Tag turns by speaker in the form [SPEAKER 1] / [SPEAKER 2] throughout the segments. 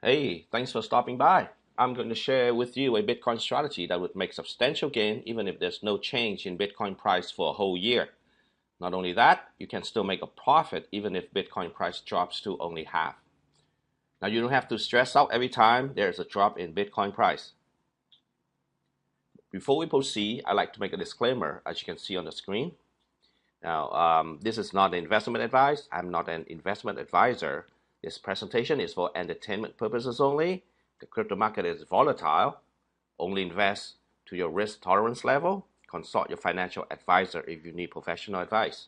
[SPEAKER 1] Hey, thanks for stopping by. I'm going to share with you a Bitcoin strategy that would make substantial gain even if there's no change in Bitcoin price for a whole year. Not only that, you can still make a profit even if Bitcoin price drops to only half. Now, you don't have to stress out every time there's a drop in Bitcoin price. Before we proceed, I'd like to make a disclaimer, as you can see on the screen. Now, this is not investment advice. I'm not an investment advisor. This presentation is for entertainment purposes only. The crypto market is volatile. Only invest to your risk tolerance level. Consult your financial advisor if you need professional advice.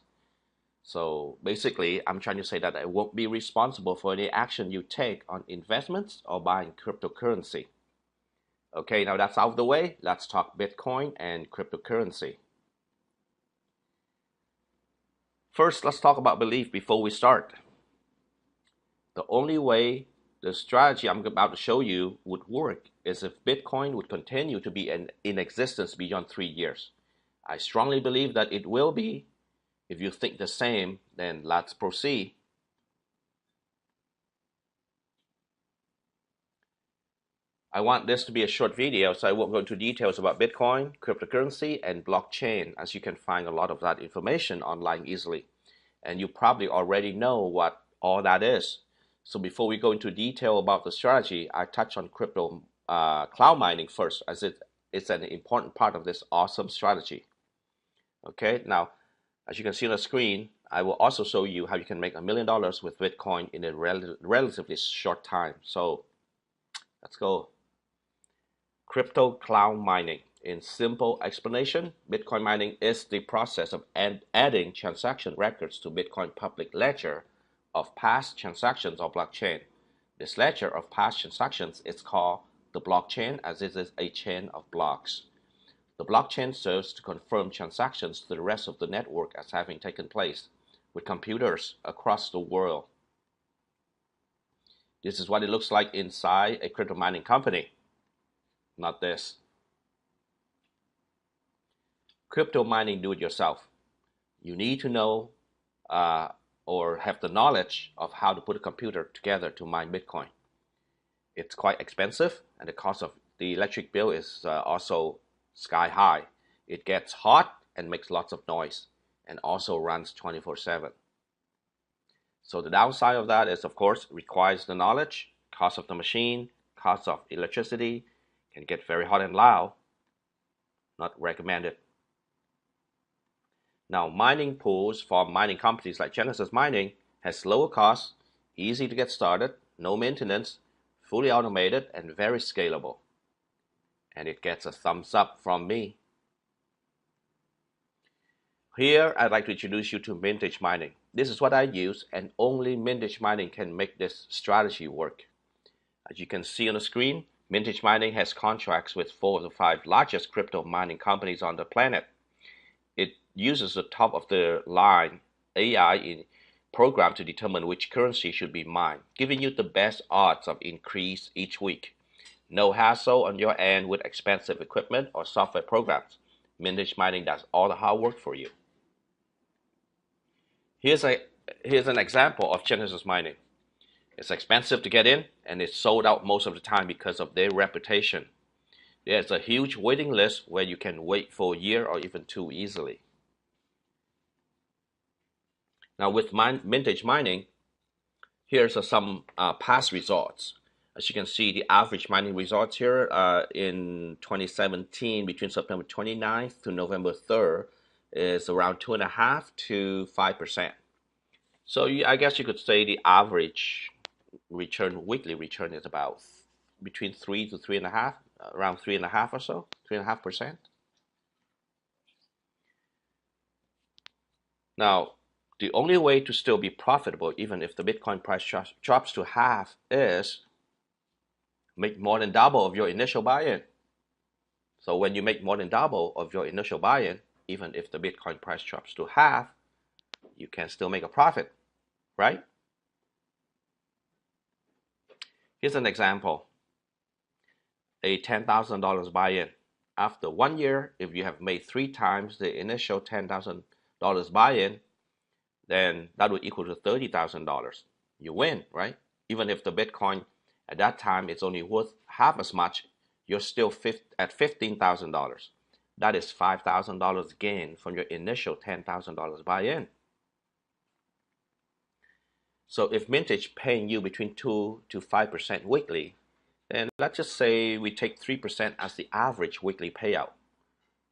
[SPEAKER 1] So basically, I'm trying to say that I won't be responsible for any action you take on investments or buying cryptocurrency. Okay, now that's out of the way. Let's talk Bitcoin and cryptocurrency. First, let's talk about belief before we start. The only way the strategy I'm about to show you would work is if Bitcoin would continue to be in existence beyond 3 years. I strongly believe that it will be. If you think the same, then let's proceed. I want this to be a short video, so I won't go into details about Bitcoin, cryptocurrency, and blockchain, as you can find a lot of that information online easily. And you probably already know what all that is. So before we go into detail about the strategy, I touch on crypto cloud mining first, as it's an important part of this awesome strategy. Okay, now, as you can see on the screen, I will also show you how you can make $1 million with Bitcoin in a relatively short time. So let's go. Crypto cloud mining. In simple explanation, Bitcoin mining is the process of adding transaction records to Bitcoin public ledger of past transactions on blockchain. This ledger of past transactions is called the blockchain, as it is a chain of blocks. The blockchain serves to confirm transactions to the rest of the network as having taken place with computers across the world. This is what it looks like inside a crypto mining company. Not this. Crypto mining do-it-yourself. You need to know or have the knowledge of how to put a computer together to mine Bitcoin. It's quite expensive, and the cost of the electric bill is also sky high. It gets hot and makes lots of noise, and also runs 24/7. So the downside of that is, of course, requires the knowledge, cost of the machine, cost of electricity, can get very hot and loud. Not recommended. Now, mining pools for mining companies like Genesis Mining has lower costs, easy to get started, no maintenance, fully automated, and very scalable. And it gets a thumbs up from me. Here, I'd like to introduce you to Mintage Mining. This is what I use, and only Mintage Mining can make this strategy work. As you can see on the screen, Mintage Mining has contracts with 4 of the 5 largest crypto mining companies on the planet. It uses the top of the line AI program to determine which currency should be mined, giving you the best odds of increase each week. No hassle on your end with expensive equipment or software programs. Mintage Mining does all the hard work for you. Here's an example of Genesis Mining. It's expensive to get in, and it's sold out most of the time because of their reputation. There's a huge waiting list where you can wait for a year or even 2 easily. Now with Mintage Mining, here's some past results. As you can see, the average mining results here in 2017, between September 29th to November 3rd, is around 2.5% to 5%. So I guess you could say the average weekly return is about between 3 to 3.5, around 3.5 or so, 3.5%. Now, the only way to still be profitable, even if the Bitcoin price drops to half, is make more than double of your initial buy-in. So when you make more than double of your initial buy-in, even if the Bitcoin price drops to half, you can still make a profit, right? Here's an example. A $10,000 buy-in. After 1 year, if you have made 3 times the initial $10,000 buy-in, then that would equal to $30,000. You win, right? Even if the Bitcoin At that time, it's only worth half as much. You're still at $15,000. That is $5,000 gain from your initial $10,000 buy-in. So if Mintage paying you between 2 to 5% weekly, then let's just say we take 3% as the average weekly payout.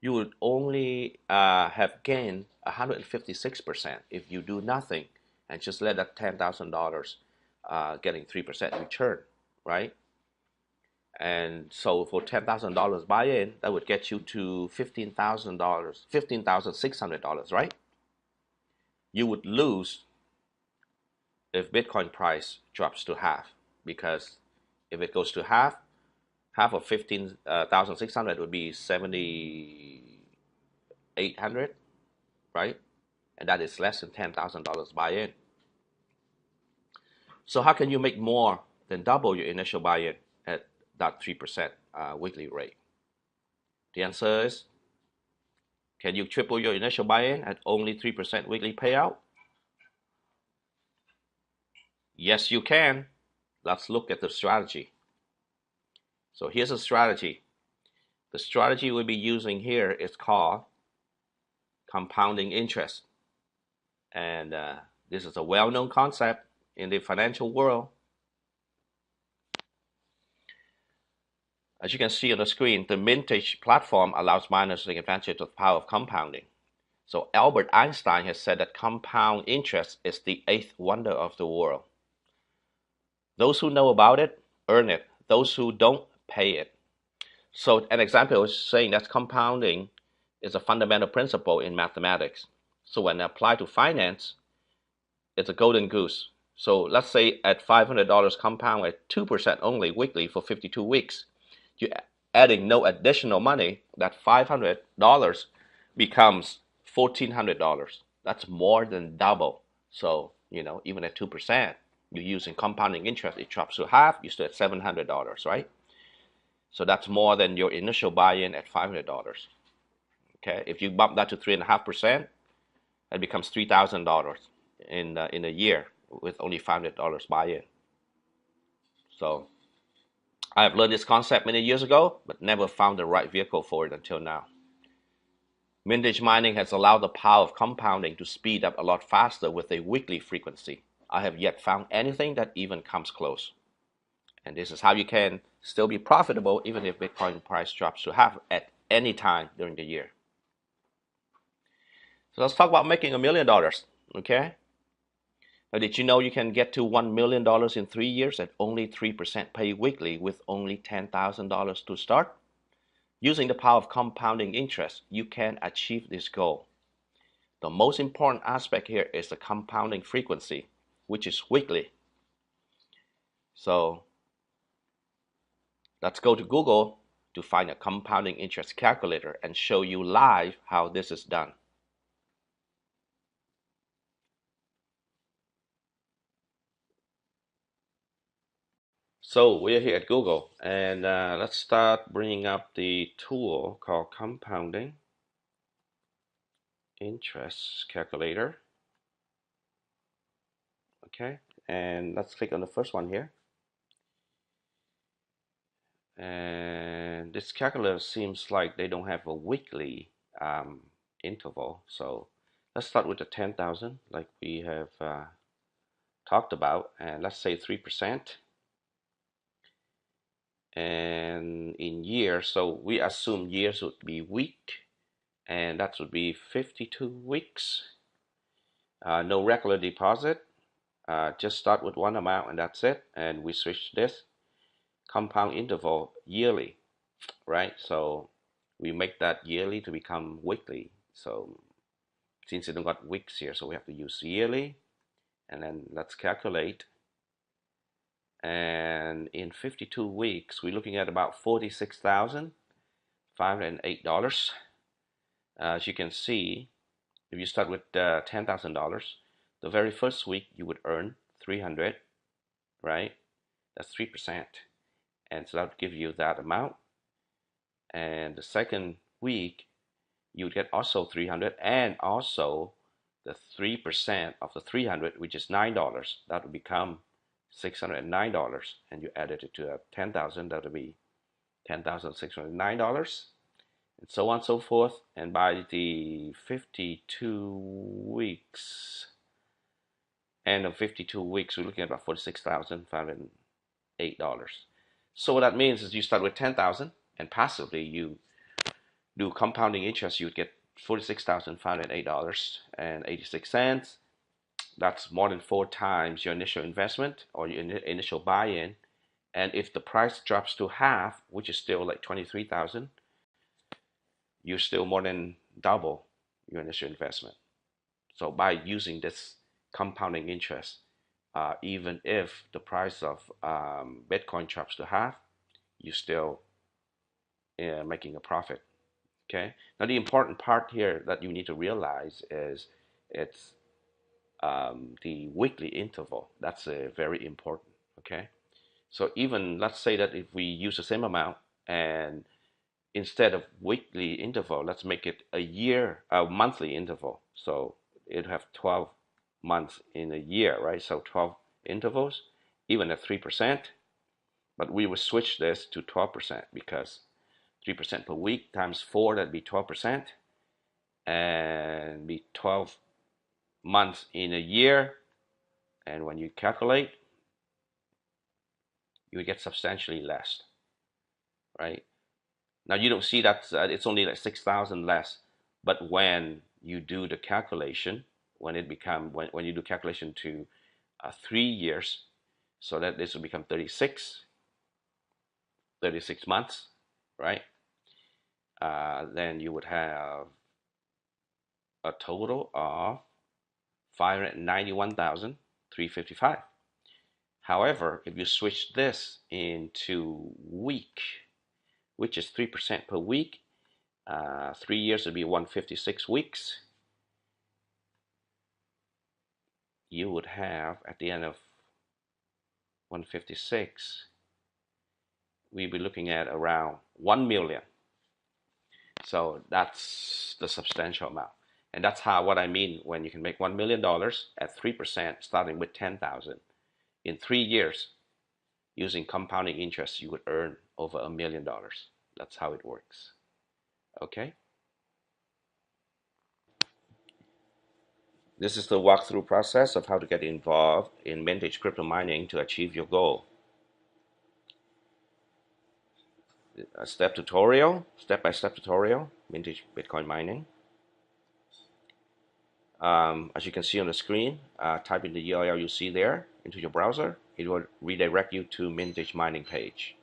[SPEAKER 1] You would only have gained 156% if you do nothing and just let that $10,000 getting 3% return, right? And so for $10,000 buy-in, that would get you to $15,000, $15,600, right? You would lose if Bitcoin price drops to half, because if it goes to half of 15,600 would be 7,800, right? And that is less than $10,000 buy-in. So how can you make more than double your initial buy-in at that 3% weekly rate? The answer is, can you triple your initial buy-in at only 3% weekly payout? Yes, you can. Let's look at the strategy. So here's a strategy. The strategy we'll be using here is called compounding interest. And this is a well-known concept in the financial world. As you can see on the screen, the Mintage platform allows miners to take advantage of the power of compounding. So Albert Einstein has said that compound interest is the eighth wonder of the world. Those who know about it, earn it. Those who don't, pay it. So an example is saying that compounding is a fundamental principle in mathematics. So when applied to finance, it's a golden goose. So let's say at $500 compound at 2% only weekly for 52 weeks. You're adding no additional money. That $500 becomes $1,400. That's more than double. So, even at 2%, you're using compounding interest, it drops to half, you're still at $700, right? So that's more than your initial buy-in at $500. Okay, if you bump that to 3.5%, that becomes $3,000 in a year with only $500 buy-in. So I have learned this concept many years ago, but never found the right vehicle for it until now. Mintage mining has allowed the power of compounding to speed up a lot faster with a weekly frequency. I have yet found anything that even comes close. And this is how you can still be profitable even if Bitcoin price drops to half at any time during the year. So let's talk about making $1 million, okay? Now, did you know you can get to $1 million in 3 years at only 3% pay weekly with only $10,000 to start? Using the power of compounding interest, you can achieve this goal. The most important aspect here is the compounding frequency, which is weekly. So let's go to Google to find a compounding interest calculator and show you live how this is done. So we're here at Google, and let's start bringing up the tool called Compounding Interest Calculator. Okay, and let's click on the first one here. And this calculator seems like they don't have a weekly interval. So let's start with the 10,000 like we have talked about, and let's say 3%. And in years, so we assume years would be week, and that would be 52 weeks. No regular deposit, just start with one amount and that's it. And we switch this compound interval yearly, right? So we make that yearly to become weekly. So since you don't got weeks here, so we have to use yearly, and then let's calculate. And in 52 weeks, we're looking at about $46,508. As you can see, if you start with $10,000, the very first week you would earn 300, right? That's 3%. And so that would give you that amount. And the second week, you would get also 300, and also the 3% of the 300, which is $9. That would become $609, and you added it to 10,000, that would be $10,609, and so on and so forth. And by the 52 weeks, end of 52 weeks, we're looking at about $46,508. So what that means is you start with 10,000, and passively you do compounding interest, you would get $46,508.86. That's more than 4 times your initial investment or your initial buy-in. And if the price drops to half, which is still like 23,000, you're still more than double your initial investment. So by using this compounding interest, even if the price of Bitcoin drops to half, you're still making a profit. Okay. Now the important part here that you need to realize is it's the weekly interval. That's very important. Okay. So even let's say that if we use the same amount, and instead of weekly interval, let's make it a monthly interval. So it'd have 12 months in a year, right? So 12 intervals, even at 3%, but we would switch this to 12% because 3% per week times 4, that'd be 12%, and be 12 months in a year. And when you calculate, you would get substantially less, right? Now you don't see that it's only like 6,000 less, but when you do the calculation, when you do calculation to 3 years, so that this will become 36 months, right? Then you would have a total of 591,355. However, if you switch this into week, which is 3% per week, 3 years would be 156 weeks. You would have, at the end of 156, we'd be looking at around 1 million. So that's the substantial amount. And that's what I mean when you can make $1 million at 3%, starting with 10,000. In 3 years, using compounding interest, you would earn over $1 million. That's how it works. Okay? This is the walkthrough process of how to get involved in vintage crypto mining to achieve your goal. A step-by-step tutorial, vintage Bitcoin mining. As you can see on the screen, type in the URL you see there into your browser. It will redirect you to vintage mining page.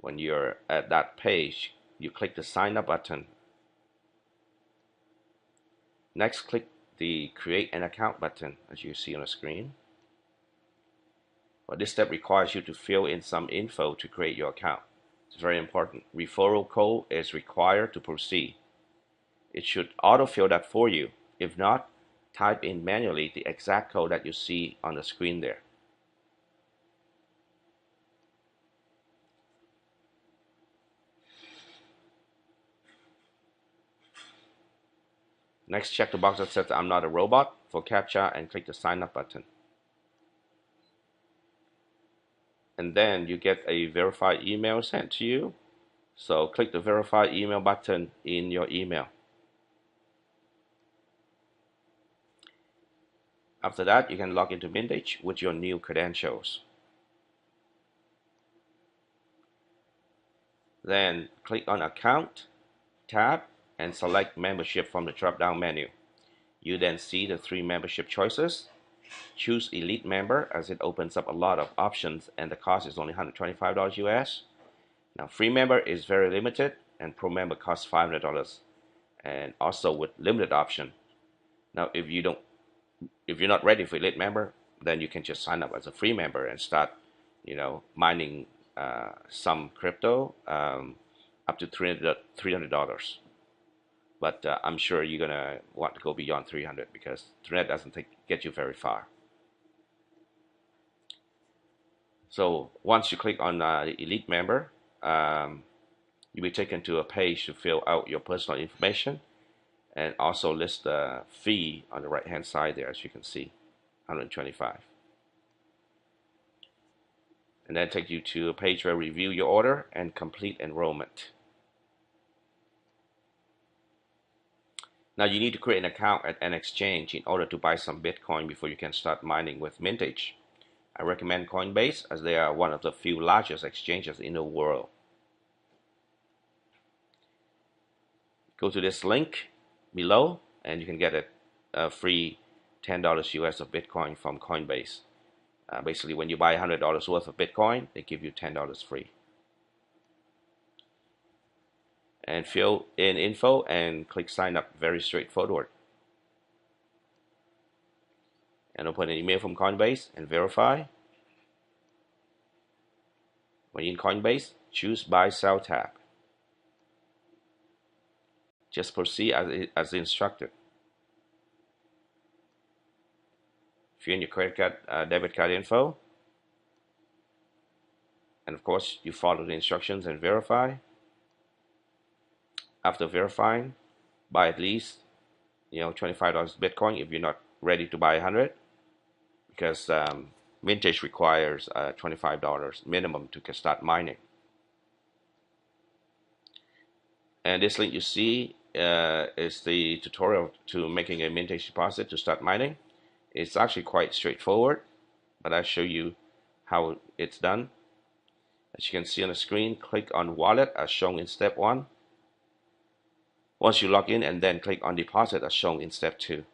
[SPEAKER 1] When you're at that page, you click the sign up button. Next, click the create an account button as you see on the screen. But this step requires you to fill in some info to create your account. It's very important. Referral code is required to proceed. It should autofill that for you. If not, type in manually the exact code that you see on the screen there. Next, check the box that says I'm not a robot for CAPTCHA and click the sign up button. And then you get a verified email sent to you. So click the verify email button in your email. After that, you can log into Vintage with your new credentials. Then click on Account tab and select Membership from the drop-down menu. You then see the 3 membership choices. Choose Elite Member as it opens up a lot of options and the cost is only $125 US. Now Free Member is very limited and Pro Member costs $500 and also with limited option. Now if you're not ready for Elite Member, then you can just sign up as a free member and start, mining some crypto up to $300. But I'm sure you're gonna want to go beyond 300 because 300 doesn't get you very far. So once you click on the Elite Member, you'll be taken to a page to fill out your personal information and also list the fee on the right hand side there, as you can see, $125. and then take you to a page where review your order and complete enrollment. Now you need to create an account at an exchange in order to buy some Bitcoin before you can start mining with Mintage. I recommend Coinbase as they are one of the few largest exchanges in the world. Go to this link below and you can get a free $10 US of Bitcoin from Coinbase. Basically, when you buy $100 worth of Bitcoin, they give you $10 free. And fill in info and click sign up. Very straightforward. And open an email from Coinbase and verify. When in Coinbase, choose buy sell tab. Just proceed as instructed. Fill in your credit card, debit card info. And of course, you follow the instructions and verify. After verifying, buy at least $25 Bitcoin if you're not ready to buy 100, because Mintage requires $25 minimum to start mining. And this link you see is the tutorial to making a Mintage deposit to start mining. It's actually quite straightforward, but I'll show you how it's done. As you can see on the screen, click on Wallet as shown in step 1. Once you log in, and then click on Deposit as shown in step 2.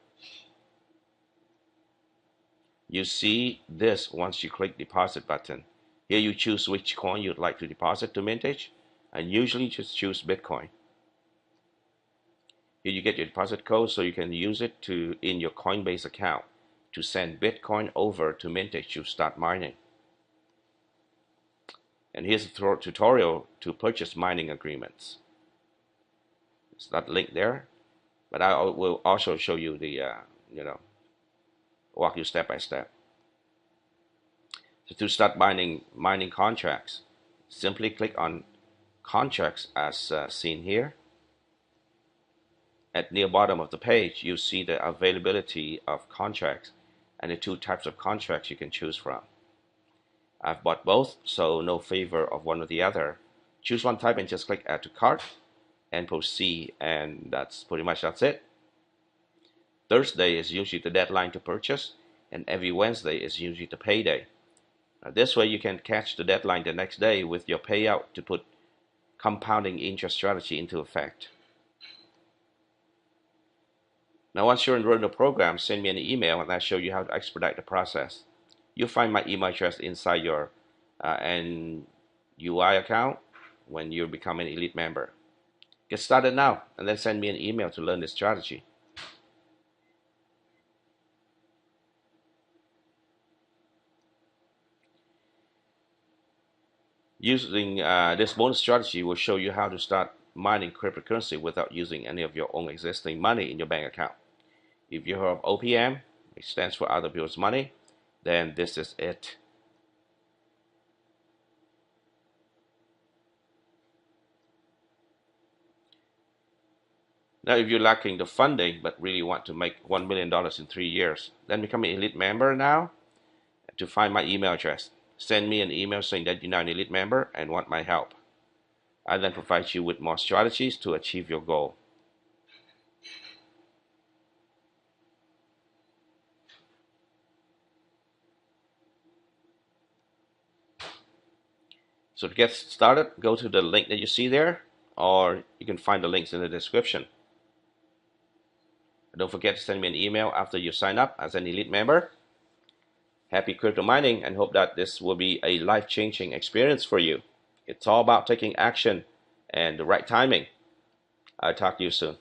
[SPEAKER 1] You see this once you click Deposit button. Here you choose which coin you'd like to deposit to Mintage, and usually just choose Bitcoin. Here you get your deposit code so you can use it in your Coinbase account to send Bitcoin over to Mintage to start mining. And here's a tutorial to purchase mining agreements. It's not linked there, but I will also show you the, walk you step by step. So to start mining contracts, simply click on Contracts as seen here. At near bottom of the page, you see the availability of contracts and the 2 types of contracts you can choose from. I've bought both, so no favor of one or the other. Choose one type and just click Add to Cart and proceed, and that's it. Thursday is usually the deadline to purchase, and every Wednesday is usually the payday. Now, this way you can catch the deadline the next day with your payout to put compounding interest strategy into effect. Now once you're enrolled in the program, send me an email and I'll show you how to expedite the process. You'll find my email address inside your NUI account when you become an elite member. Get started now and then send me an email to learn this strategy. Using this bonus strategy will show you how to start mining cryptocurrency without using any of your own existing money in your bank account. If you heard of OPM, which stands for other people's money, then this is it. Now, if you're lacking the funding but really want to make $1 million in 3 years, then become an elite member now. To find my email address, send me an email saying that you're now an elite member and want my help. I then provide you with more strategies to achieve your goal. So to get started, go to the link that you see there, or you can find the links in the description. Don't forget to send me an email after you sign up as an elite member. Happy crypto mining, and hope that this will be a life-changing experience for you. It's all about taking action and the right timing. I'll talk to you soon.